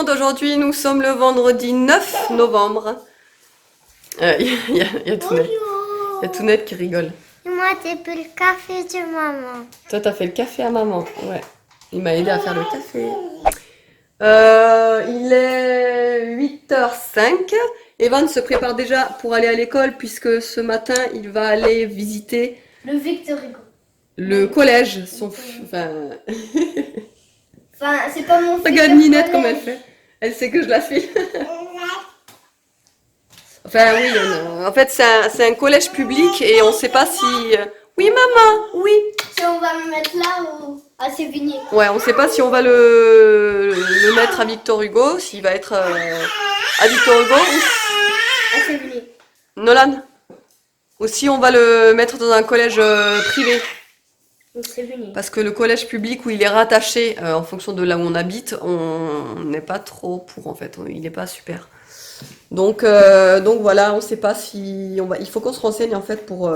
monde, aujourd'hui nous sommes le vendredi 9 novembre. Il y a Tounette. Il y a Tounette qui rigole. Moi, j'ai pris le café de maman. Toi, t'as fait le café à maman. Ouais. Il m'a aidé à faire le café. Il est 8h05. Evan se prépare déjà pour aller à l'école puisque ce matin, il va aller visiter Le Victor Hugo. le collège. Enfin, c'est pas mon fils. regarde Ninette comme elle fait. Elle sait que je la suis. Enfin, oui, en fait, c'est un collège public et on ne sait pas si... Oui, maman, oui. Si on va le mettre là ou à Sévigné. Ouais, on ne sait pas si on va le mettre à Victor Hugo, s'il va être à Victor Hugo ou... À Sévigné. Nolan. Ou si on va le mettre dans un collège privé. Sévigné. Parce que le collège public où il est rattaché en fonction de là où on habite, on n'est pas trop pour en fait. Il n'est pas super. Donc voilà, on ne sait pas si on va. Il faut qu'on se renseigne en fait pour.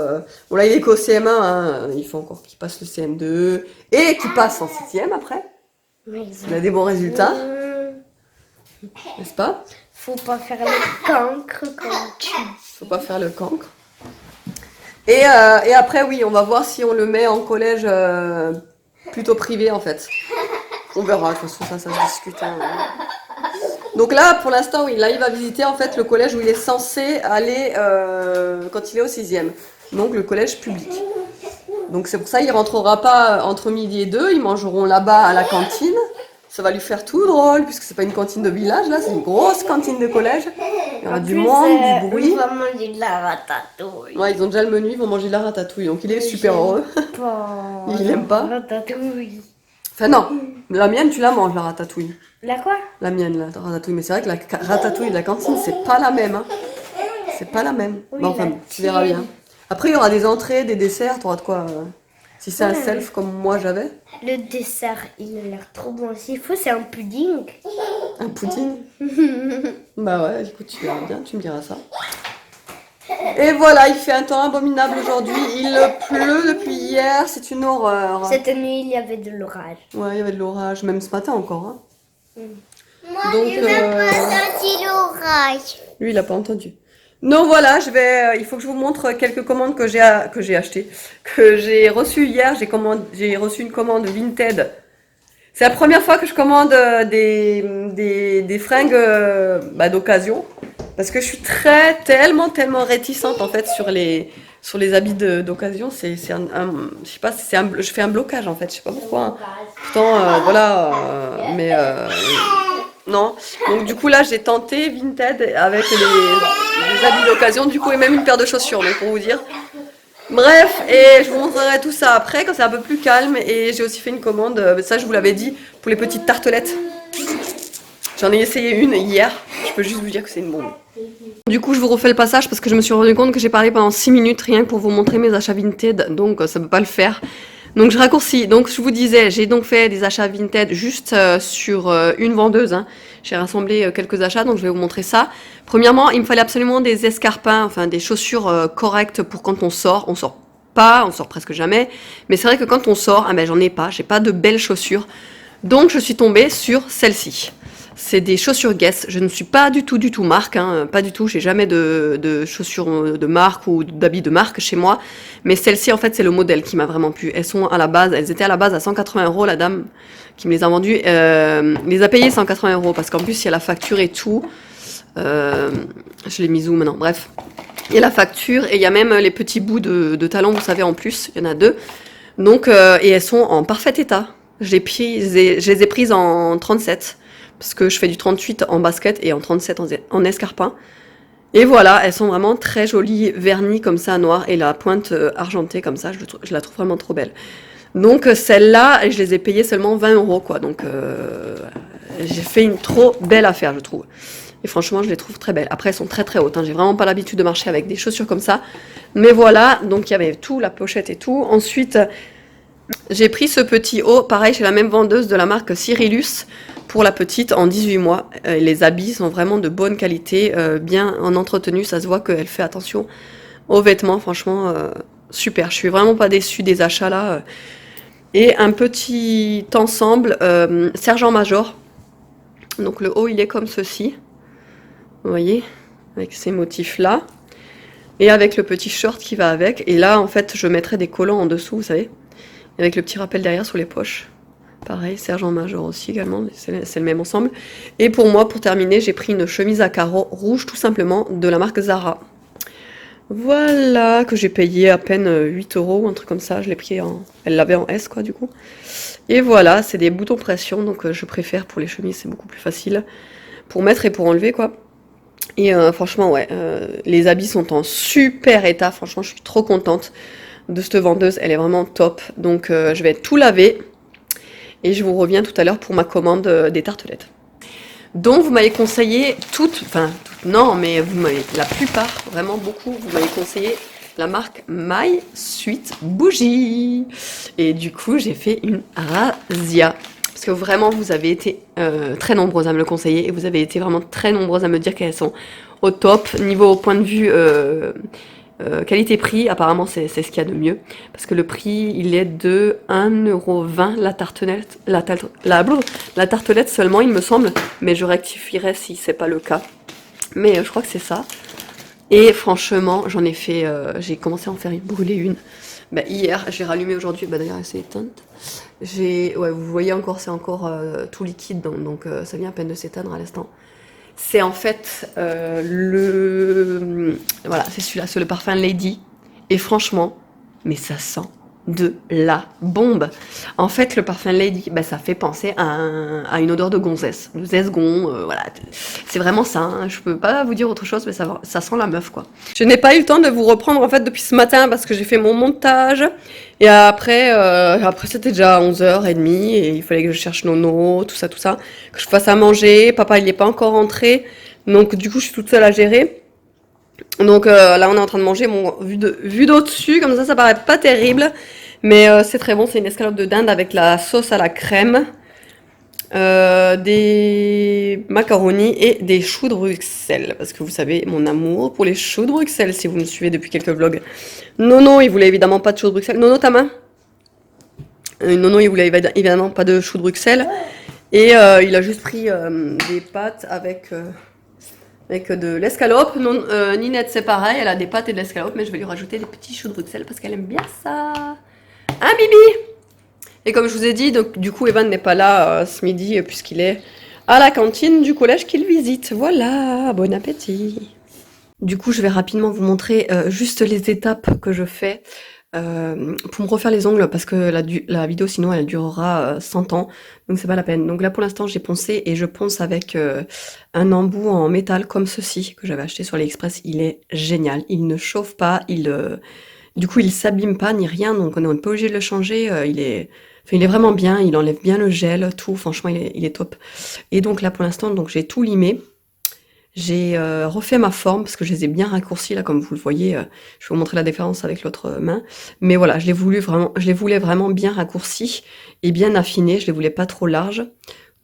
Bon là il est qu'au CM1, hein, il faut encore qu'il passe le CM2 et qu'il passe en 6e après. Il a des bons résultats, n'est-ce pas? Faut pas faire le cancre quand tu. Faut pas faire le cancre. Et après oui, on va voir si on le met en collège plutôt privé en fait. On verra, de toute façon ça se discute. Hein. Donc là, pour l'instant, oui, là, il va visiter en fait le collège où il est censé aller quand il est au 6e. Donc le collège public. Donc c'est pour ça, il rentrera pas entre midi et 2. Ils mangeront là-bas à la cantine. Ça va lui faire tout drôle, puisque c'est pas une cantine de village, là, c'est une grosse cantine de collège. Il y aura du monde, du bruit. On va manger de la ratatouille. Ouais, ils ont déjà le menu, ils vont manger de la ratatouille. Donc il est super heureux. Il aime pas. Ratatouille. Enfin non, la mienne, tu la manges, la ratatouille. La quoi? La mienne, la ratatouille. Mais c'est vrai que la ratatouille de la cantine, c'est pas la même. Hein. C'est pas la même. Oui, bon, enfin, tu verras bien. Après, il y aura des entrées, des desserts. Tu auras de quoi. Si c'est un self comme moi j'avais. Le dessert, il a l'air trop bon. S'il faut, c'est un pudding. Un pudding. Bah ouais, écoute, tu verras bien, tu me diras ça. Et voilà, il fait un temps abominable aujourd'hui. Il pleut depuis hier, c'est une horreur. Cette nuit, il y avait de l'orage. Ouais, il y avait de l'orage, même ce matin encore. Hein. Moi, donc, je n'ai pas senti l'orage. Lui, il a pas entendu. Donc voilà, il faut que je vous montre quelques commandes que j'ai achetées, que j'ai reçues hier. J'ai reçu une commande Vinted. C'est la première fois que je commande des fringues d'occasion, parce que je suis tellement réticente en fait sur les habits d'occasion. Je sais pas, je fais un blocage en fait, je sais pas pourquoi. Pourtant mais non. Donc du coup là j'ai tenté Vinted avec les habits d'occasion, du coup et même une paire de chaussures, donc pour vous dire. Bref, et je vous montrerai tout ça après quand c'est un peu plus calme. Et j'ai aussi fait une commande, ça je vous l'avais dit, pour les petites tartelettes. J'en ai essayé une hier, je peux juste vous dire que c'est une bombe. Du coup je vous refais le passage parce que je me suis rendu compte que j'ai parlé pendant 6 minutes rien que pour vous montrer mes achats Vinted, donc ça ne peut pas le faire. Donc je raccourcis, donc je vous disais, j'ai donc fait des achats Vinted juste sur une vendeuse. Hein. J'ai rassemblé quelques achats, donc je vais vous montrer ça. Premièrement, il me fallait absolument des escarpins, enfin des chaussures correctes pour quand on sort. On sort pas, on sort presque jamais. Mais c'est vrai que quand on sort, j'en ai pas, j'ai pas de belles chaussures. Donc je suis tombée sur celle-ci. C'est des chaussures Guess. Je ne suis pas du tout marque, hein, pas du tout. J'ai jamais de chaussures de marque ou d'habits de marque chez moi. Mais celle-ci, en fait, c'est le modèle qui m'a vraiment plu. Elles étaient à la base à 180 €. La dame qui me les a vendues les a payées 180 € parce qu'en plus, il y a la facture et tout. Je l'ai mise où maintenant? Bref. Il y a la facture et il y a même les petits bouts de talons, vous savez, en plus. Il y en a 2. Donc, et elles sont en parfait état. Je les ai prises en 37. Parce que je fais du 38 en basket et en 37 en escarpin. Et voilà, elles sont vraiment très jolies, vernies comme ça, noir, et la pointe argentée comme ça, je la trouve vraiment trop belle. Donc celle-là, je les ai payées seulement 20 € quoi. Donc j'ai fait une trop belle affaire, je trouve. Et franchement, je les trouve très belles. Après, elles sont très hautes. Hein. J'ai vraiment pas l'habitude de marcher avec des chaussures comme ça. Mais voilà, donc il y avait tout, la pochette et tout. Ensuite, j'ai pris ce petit haut, pareil, chez la même vendeuse de la marque Cyrillus. Pour la petite, en 18 mois. Les habits sont vraiment de bonne qualité, bien en entretenu. Ça se voit qu'elle fait attention aux vêtements. Franchement, super. Je suis vraiment pas déçue des achats là. Et un petit ensemble Sergent Major Donc le haut, il est comme ceci. Vous voyez, avec ces motifs-là. Et avec le petit short qui va avec. Et là, en fait, je mettrai des collants en dessous, vous savez. Avec le petit rappel derrière sur les poches. Pareil, sergent major aussi également, c'est le même ensemble. Et pour moi, pour terminer, j'ai pris une chemise à carreaux rouge, tout simplement, de la marque Zara. Voilà, que j'ai payé à peine 8 € ou un truc comme ça. Je l'ai pris en... Elle l'avait en S, quoi, du coup. Et voilà, c'est des boutons pression, donc je préfère pour les chemises, c'est beaucoup plus facile. Pour mettre et pour enlever, quoi. Et franchement, ouais, les habits sont en super état. Franchement, je suis trop contente de cette vendeuse. Elle est vraiment top. Donc, je vais tout laver. Et je vous reviens tout à l'heure pour ma commande des tartelettes. Donc, vous m'avez conseillé non, mais vous m'avez, la plupart, vraiment beaucoup, vous m'avez conseillé la marque My Sweet Bougie. Et du coup, j'ai fait une razzia. Parce que vraiment, vous avez été très nombreuses à me le conseiller et vous avez été vraiment très nombreuses à me dire qu'elles sont au top. Niveau point de vue qualité-prix, apparemment, c'est ce qu'il y a de mieux. Parce que le prix, il est de 1,20 € la tartelette. La tartelette seulement, il me semble. Mais je rectifierai si c'est pas le cas. Mais je crois que c'est ça. Et franchement, j'en ai fait... j'ai commencé à en faire brûler une. Bah, hier, j'ai rallumé aujourd'hui. Bah, d'ailleurs, elle s'est éteinte. Ouais, vous voyez encore, c'est encore tout liquide, donc ça vient à peine de s'éteindre à l'instant. C'est en fait voilà, c'est celui-là, c'est le parfum Lady. Et franchement, mais ça sent de la bombe. En fait, le parfum Lady, bah, ça fait penser à une odeur de gonzesse. Le zesgon, voilà. C'est vraiment ça, hein. Je peux pas vous dire autre chose, mais ça sent la meuf, quoi. Je n'ai pas eu le temps de vous reprendre, en fait, depuis ce matin, parce que j'ai fait mon montage. Et après c'était déjà 11h30, et il fallait que je cherche Nono, tout ça, que je fasse à manger. Papa, il n'est pas encore rentré. Donc, du coup, je suis toute seule à gérer. Donc là, on est en train de manger. Bon, vu d'au-dessus, comme ça paraît pas terrible. Mais c'est très bon. C'est une escalope de dinde avec la sauce à la crème, des macaronis et des choux de Bruxelles. Parce que vous savez, mon amour pour les choux de Bruxelles, si vous me suivez depuis quelques vlogs. Nono, il voulait évidemment pas de choux de Bruxelles. Nono, ta main Nono, il voulait évidemment pas de choux de Bruxelles. Et il a juste pris des pâtes avec de l'escalope. Ninette, c'est pareil, elle a des pâtes et de l'escalope, mais je vais lui rajouter des petits choux de Bruxelles parce qu'elle aime bien ça. Hein, Bibi? Et comme je vous ai dit, donc, du coup, Evan n'est pas là ce midi puisqu'il est à la cantine du collège qu'il visite. Voilà, bon appétit. Du coup, je vais rapidement vous montrer juste les étapes que je fais pour me refaire les ongles parce que la vidéo sinon elle durera 100 ans, donc c'est pas la peine. Donc là pour l'instant j'ai poncé et je ponce avec un embout en métal comme ceci que j'avais acheté sur AliExpress. Il est génial, il ne chauffe pas, du coup il s'abîme pas ni rien, donc on n'est pas obligé de le changer. Il est vraiment bien, il enlève bien le gel, tout, franchement il est top. Et donc là pour l'instant donc j'ai tout limé. J'ai refait ma forme parce que je les ai bien raccourcis là comme vous le voyez. Je vais vous montrer la différence avec l'autre main. Mais voilà, je les voulais vraiment bien raccourcis et bien affinés. Je les voulais pas trop larges.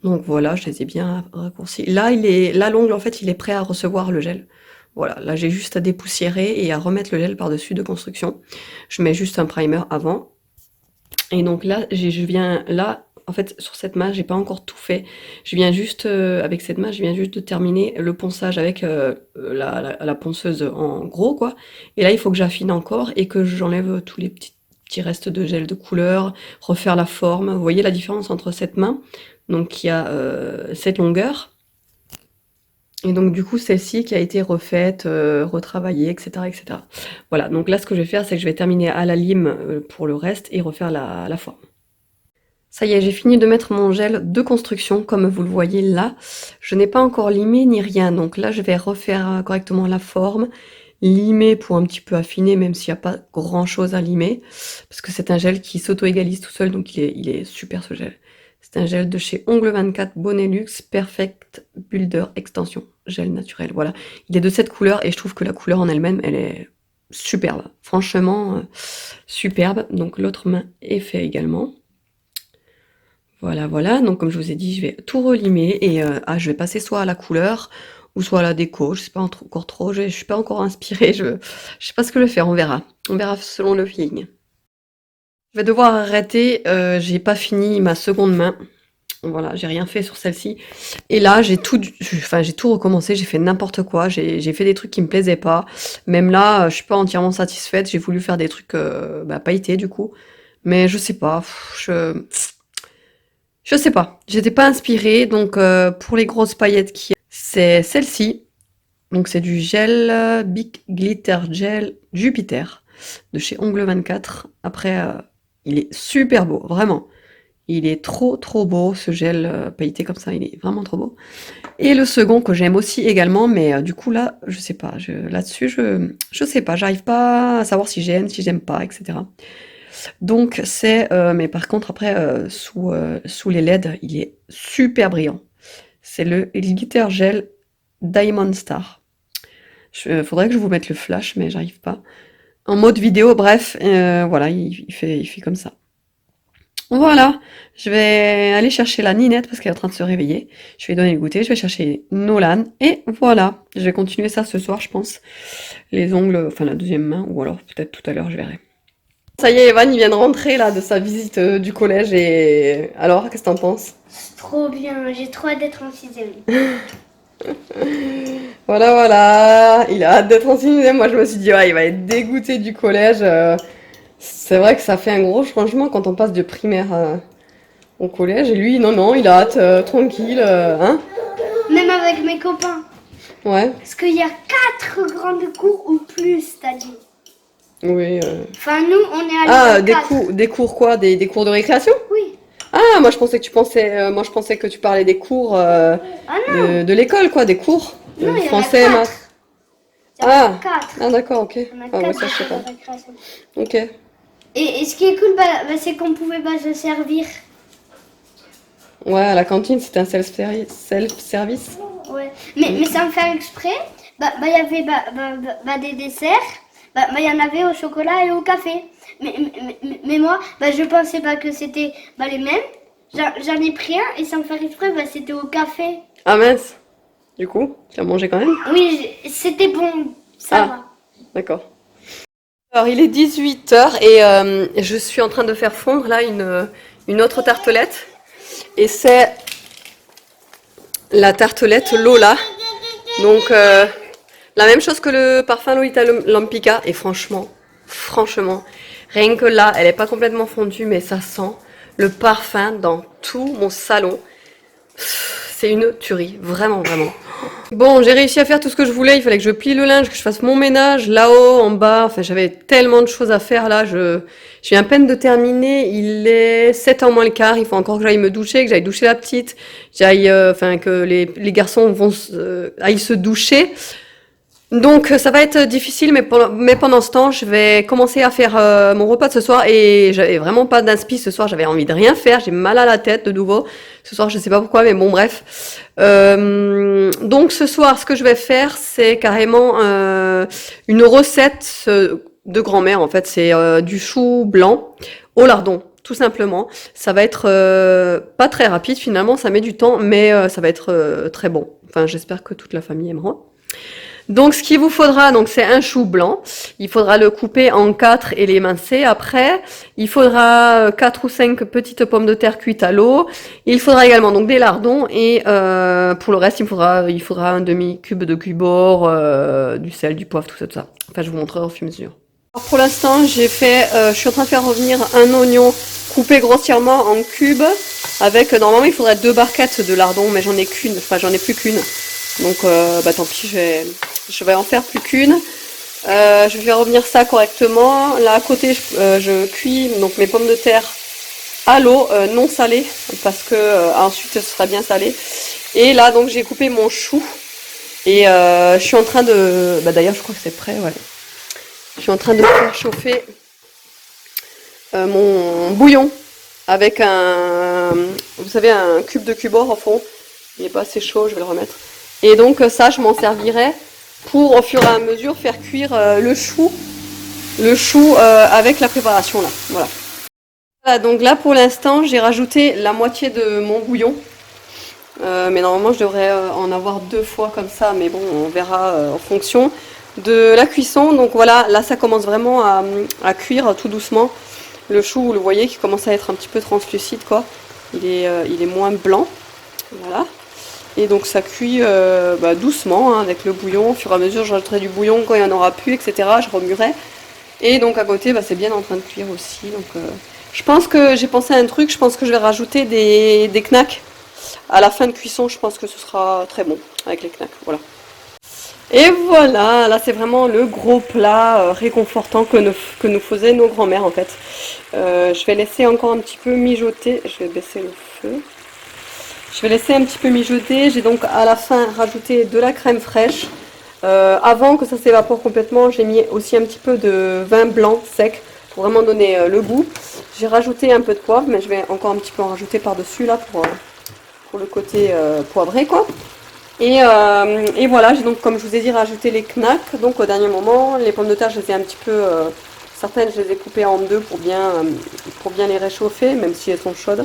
Donc voilà, je les ai bien raccourcis. Là, l'ongle en fait, il est prêt à recevoir le gel. Voilà, là j'ai juste à dépoussiérer et à remettre le gel par-dessus de construction. Je mets juste un primer avant. Et donc là, en fait, sur cette main, j'ai pas encore tout fait. Avec cette main, je viens juste de terminer le ponçage avec la ponceuse en gros, quoi. Et là, il faut que j'affine encore et que j'enlève tous les petits restes de gel de couleur, refaire la forme. Vous voyez la différence entre cette main, donc qui a cette longueur, et donc du coup celle-ci qui a été refaite, retravaillée, etc., etc. Voilà, donc là ce que je vais faire, c'est que je vais terminer à la lime pour le reste et refaire la forme. Ça y est, j'ai fini de mettre mon gel de construction, comme vous le voyez là. Je n'ai pas encore limé ni rien, donc là je vais refaire correctement la forme, limer pour un petit peu affiner, même s'il n'y a pas grand chose à limer, parce que c'est un gel qui s'auto-égalise tout seul, donc il est super ce gel. C'est un gel de chez Ongle 24 Bonelux Perfect Builder Extension, gel naturel, voilà. Il est de cette couleur et je trouve que la couleur en elle-même, elle est superbe, franchement superbe. Donc l'autre main est fait également. Voilà, voilà, donc comme je vous ai dit, je vais tout relimer et je vais passer soit à la couleur ou soit à la déco, je sais pas encore trop, je suis pas encore inspirée, je sais pas ce que je vais faire, on verra selon le feeling. Je vais devoir arrêter, j'ai pas fini ma seconde main, Voilà, j'ai rien fait sur celle-ci. Et là, j'ai tout recommencé, j'ai fait n'importe quoi, j'ai fait des trucs qui me plaisaient pas. Même là, je suis pas entièrement satisfaite, j'ai voulu faire des trucs pailletés du coup. Mais je sais pas, je sais pas, j'étais pas inspirée. Donc pour les grosses paillettes c'est celle-ci. Donc c'est du gel Big Glitter Gel Jupiter de chez Ongle 24. Après, il est super beau, vraiment. Il est trop trop beau ce gel pailleté comme ça, il est vraiment trop beau. Et le second que j'aime aussi également, mais du coup là, je sais pas, là-dessus je sais pas, j'arrive pas à savoir si j'aime pas, etc. Donc c'est, mais par contre après sous les LED, il est super brillant. C'est le Glitter Gel Diamond Star. Faudrait que je vous mette le flash, mais j'arrive pas. En mode vidéo, bref, voilà, il fait comme ça. Voilà, je vais aller chercher la Ninette parce qu'elle est en train de se réveiller. Je vais lui donner le goûter, je vais chercher Nolan et voilà. Je vais continuer ça ce soir, je pense. Les ongles, enfin la deuxième main, ou alors peut-être tout à l'heure, je verrai. Ça y est, Evan, il vient de rentrer là de sa visite du collège et alors, qu'est-ce que t'en penses? C'est trop bien, j'ai trop hâte d'être en 6ème. Voilà, voilà, il a hâte d'être en sixième. Moi, je me suis dit, ouais, il va être dégoûté du collège. C'est vrai que ça fait un gros changement quand on passe de primaire au collège. Et lui, non, non, il a hâte, tranquille, hein? Même avec mes copains. Ouais, Parce qu'il y a 4 grandes cours ou plus, t'as dit. oui. Enfin, nous, on est allés Ah, dans 4. des cours quoi? Des cours de récréation? Oui. Ah, moi, je pensais que tu parlais des cours Ah non, de l'école, quoi, des cours de non, il y en a français, 4. maths. Il y en a 4. Ah, d'accord, ok. Il y en a Ah, 4 ouais, ça, je sais cours pas. de récréation. Ok. Et ce qui est cool, c'est qu'on pouvait se servir. Ouais, à la cantine, c'était un self-service. Ouais. Mais sans faire exprès, il y avait des desserts. Il y en avait au chocolat et au café. Mais moi, je pensais pas que c'était les mêmes. J'en ai pris un et sans faire exprès, c'était au café. Ah mince. Du coup, tu as mangé quand même? Oui, c'était bon. Ça Ah. va. D'accord. Alors, il est 18h et je suis en train de faire fondre là une autre tartelette. Et c'est la tartelette Lola. Donc, la même chose que le parfum Lolita Lampica. Et franchement, rien que là, elle n'est pas complètement fondue, mais ça sent le parfum dans tout mon salon. C'est une tuerie, vraiment, vraiment. Bon, j'ai réussi à faire tout ce que je voulais. Il fallait que je plie le linge, que je fasse mon ménage là-haut, en bas. Enfin, j'avais tellement de choses à faire là. Je viens à peine de terminer. Il est 7h moins le quart. Il faut encore que j'aille me doucher, que j'aille doucher la petite. Que les garçons aillent se doucher. Donc ça va être difficile, mais pendant ce temps, je vais commencer à faire mon repas de ce soir et j'avais vraiment pas d'inspi ce soir, j'avais envie de rien faire, j'ai mal à la tête de nouveau. Ce soir, je sais pas pourquoi, mais bon, bref. Donc ce soir, ce que je vais faire, c'est carrément une recette de grand-mère, en fait. C'est du chou blanc au lardon, tout simplement. Ça va être pas très rapide finalement, ça met du temps, mais ça va être très bon. Enfin, j'espère que toute la famille aimera. Donc, ce qu'il vous faudra, donc c'est un chou blanc. Il faudra le couper en 4 et l'émincer. Après, il faudra 4 ou 5 petites pommes de terre cuites à l'eau. Il faudra également donc des lardons et pour le reste, il faudra un demi-cube de cubord, du sel, du poivre, tout ça, tout ça. Enfin, je vous montrerai au fur et à mesure. Alors, pour l'instant, je suis en train de faire revenir un oignon coupé grossièrement en cubes. Normalement, il faudrait 2 barquettes de lardons, mais j'en ai plus qu'une. Donc, tant pis, je vais en faire plus qu'une. Je vais revenir ça correctement. Là, à côté, je cuis donc mes pommes de terre à l'eau, non salée, parce que ensuite, ce sera bien salé. Et là, donc, j'ai coupé mon chou. Et je suis en train de... d'ailleurs, je crois que c'est prêt, ouais. Je suis en train de faire chauffer mon bouillon avec vous savez, un cube de cubord au fond. Il n'est pas assez chaud, je vais le remettre. Et donc ça, je m'en servirai pour, au fur et à mesure, faire cuire le chou avec la préparation là. Voilà. Voilà, donc là pour l'instant, j'ai rajouté la moitié de mon bouillon. Mais normalement, je devrais en avoir 2 fois comme ça, mais bon, on verra en fonction de la cuisson. Donc voilà, là ça commence vraiment à cuire tout doucement. Le chou, vous le voyez, qui commence à être un petit peu translucide, quoi. il est moins blanc. Voilà. Et donc ça cuit doucement, hein, avec le bouillon. Au fur et à mesure, je rajouterai du bouillon quand il n'y en aura plus, etc. Je remuerai. Et donc à côté, c'est bien en train de cuire aussi. Donc je pense que j'ai pensé à un truc. Je pense que je vais rajouter des knacks à la fin de cuisson. Je pense que ce sera très bon avec les knacks. Voilà. Et voilà, là c'est vraiment le gros plat réconfortant que nous faisaient nos grands-mères en fait. Je vais laisser encore un petit peu mijoter. Je vais baisser le feu. Je vais laisser un petit peu mijoter. J'ai donc à la fin rajouté de la crème fraîche. Avant que ça s'évapore complètement, j'ai mis aussi un petit peu de vin blanc sec pour vraiment donner le goût. J'ai rajouté un peu de poivre, mais je vais encore un petit peu en rajouter par-dessus là pour le côté poivré quoi. Et voilà, j'ai donc comme je vous ai dit rajouté les knacks. Donc au dernier moment, les pommes de terre, je les ai un petit peu, certaines je les ai coupées en deux pour bien les réchauffer, même si elles sont chaudes.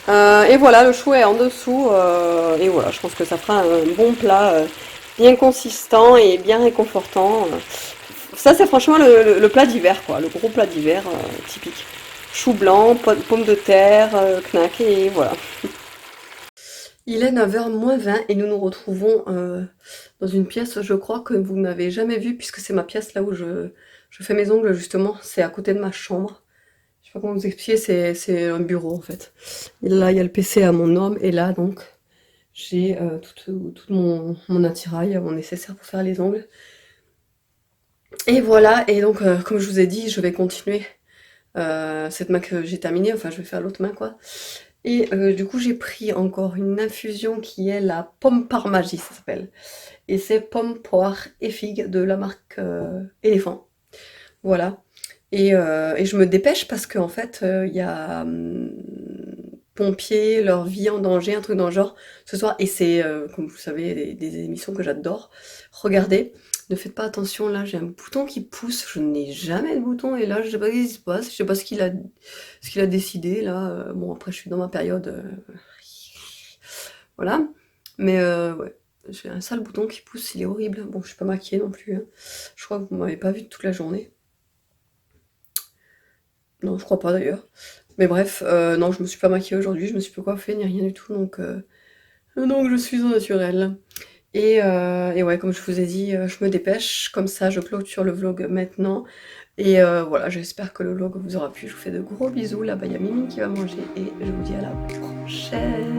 Et voilà, le chou est en dessous. Et voilà, je pense que ça fera un bon plat bien consistant et bien réconfortant. Ça, c'est franchement le plat d'hiver, quoi. Le gros plat d'hiver typique. Chou blanc, pommes de terre, knack, et voilà. Il est 9h moins 20 et nous nous retrouvons dans une pièce, je crois, que vous n'avez jamais vue, puisque c'est ma pièce là où je fais mes ongles, justement. C'est à côté de ma chambre. Je sais pas comment vous expliquer, c'est un bureau en fait. Et là, il y a le PC à mon homme, et là, donc, j'ai tout mon attirail, mon nécessaire pour faire les ongles. Et voilà, et donc, comme je vous ai dit, je vais continuer cette main que j'ai terminée, enfin, je vais faire l'autre main, quoi. Et du coup, j'ai pris encore une infusion qui est la pomme par magie, ça s'appelle. Et c'est pomme, poire et figue de la marque Éléphant. Voilà. Et je me dépêche parce qu'en fait, il y a pompiers, leur vie en danger, un truc dans le genre, ce soir. Et c'est, comme vous savez, des émissions que j'adore. Regardez, ne faites pas attention, là, j'ai un bouton qui pousse. Je n'ai jamais de bouton. Et là, je sais pas ce qui se passe. Je sais pas ce qu'il a décidé, là. Bon, après, je suis dans ma période... voilà. Mais ouais, j'ai un sale bouton qui pousse, il est horrible. Bon, je suis pas maquillée non plus, hein. Je crois que vous m'avez pas vu toute la journée. Non, je crois pas d'ailleurs. Mais bref, non, je me suis pas maquillée aujourd'hui, je me suis pas coiffée ni rien du tout, donc je suis au naturel. Et ouais, comme je vous ai dit, je me dépêche, comme ça je clôture le vlog maintenant. Et voilà, j'espère que le vlog vous aura plu. Je vous fais de gros bisous. Là-bas, il y a Mimi qui va manger et je vous dis à la prochaine.